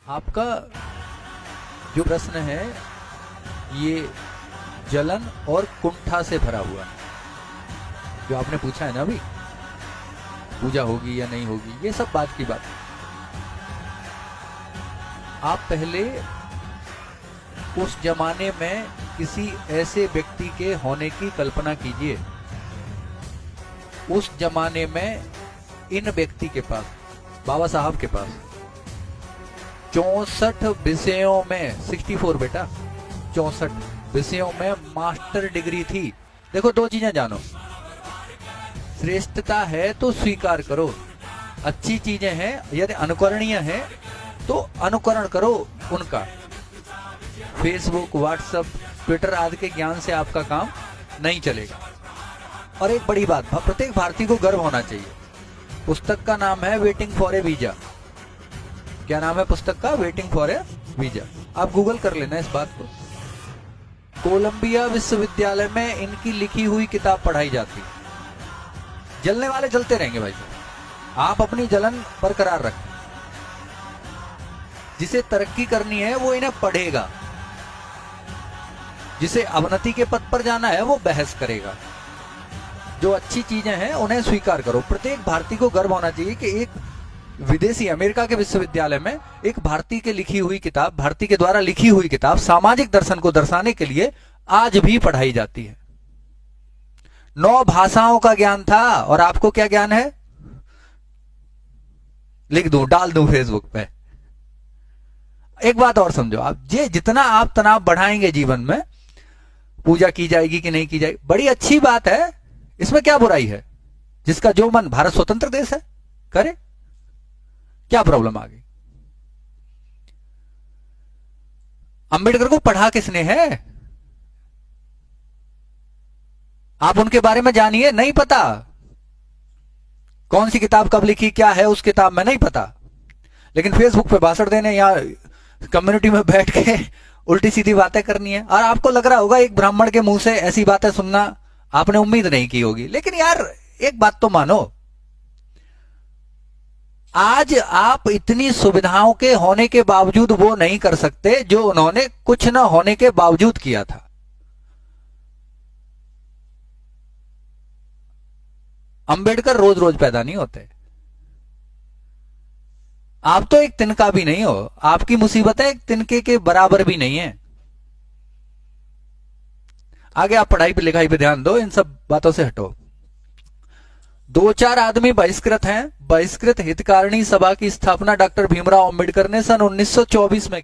आपका जो प्रश्न है ये जलन और कुंठा से भरा हुआ है। जो आपने पूछा है ना अभी, पूजा होगी या नहीं होगी, ये सब बात की बात। आप पहले उस जमाने में किसी ऐसे व्यक्ति के होने की कल्पना कीजिए। उस जमाने में इन व्यक्ति के पास, बाबा साहब के पास 64 विषयों में 64 बेटा 64 विषयों में मास्टर डिग्री थी। देखो, दो चीजें जानो, श्रेष्ठता है तो स्वीकार करो, अच्छी चीजें हैं यदि अनुकरणीय है तो अनुकरण करो उनका। फेसबुक, व्हाट्सएप, ट्विटर आदि के ज्ञान से आपका काम नहीं चलेगा। और एक बड़ी बात, प्रत्येक भारतीय को गर्व होना चाहिए। पुस्तक का नाम है वेटिंग फॉर ए वीजा। क्या नाम है पुस्तक का? Waiting for A visa. आप गूगल कर लेना इस बात को। कोलंबिया विश्वविद्यालय में इनकी लिखी हुई किताब पढ़ाई जाती है। जलने वाले जलते रहेंगे भाई साहब, आप अपनी जलन बरकरार रखें। जिसे तरक्की करनी है वो इन्हें पढ़ेगा, जिसे अवनति के पथ पर जाना है वो बहस करेगा। जो अच्छी चीजें हैं उन्हें स्वीकार करो। प्रत्येक भारतीय को गर्व होना चाहिए कि एक विदेशी अमेरिका के विश्वविद्यालय में एक भारतीय के लिखी हुई किताब, भारतीय के द्वारा लिखी हुई किताब सामाजिक दर्शन को दर्शाने के लिए आज भी पढ़ाई जाती है। 9 भाषाओं का ज्ञान था और आपको क्या ज्ञान है? लिख दूं, डाल दूं फेसबुक पे। एक बात और समझो, आप जितना आप तनाव बढ़ाएंगे जीवन में, पूजा की जाएगी कि नहीं की जाएगी, बड़ी अच्छी बात है, इसमें क्या बुराई है? जिसका जो मन, भारत स्वतंत्र देश है, करे, क्या प्रॉब्लम आ गई? अंबेडकर को पढ़ा किसने है? आप उनके बारे में जानिए, नहीं पता कौन सी किताब कब लिखी, क्या है उस किताब में, नहीं पता। लेकिन फेसबुक पे भाषण देने या कम्युनिटी में बैठ के उल्टी सीधी बातें करनी है। और आपको लग रहा होगा एक ब्राह्मण के मुंह से ऐसी बातें सुनना आपने उम्मीद नहीं की होगी। लेकिन यार एक बात तो मानो, आज आप इतनी सुविधाओं के होने के बावजूद वो नहीं कर सकते जो उन्होंने कुछ न होने के बावजूद किया था। अंबेडकर रोज रोज पैदा नहीं होते। आप तो एक तिनका भी नहीं हो, आपकी मुसीबतें एक तिनके के बराबर भी नहीं है। आगे आप पढ़ाई पे लिखाई पे ध्यान दो, इन सब बातों से हटो। 2-4 आदमी बहिष्कृत हैं। बहिष्कृत हितकारिणी सभा की स्थापना डॉक्टर भीमराव अंबेडकर ने सन 1924 में की।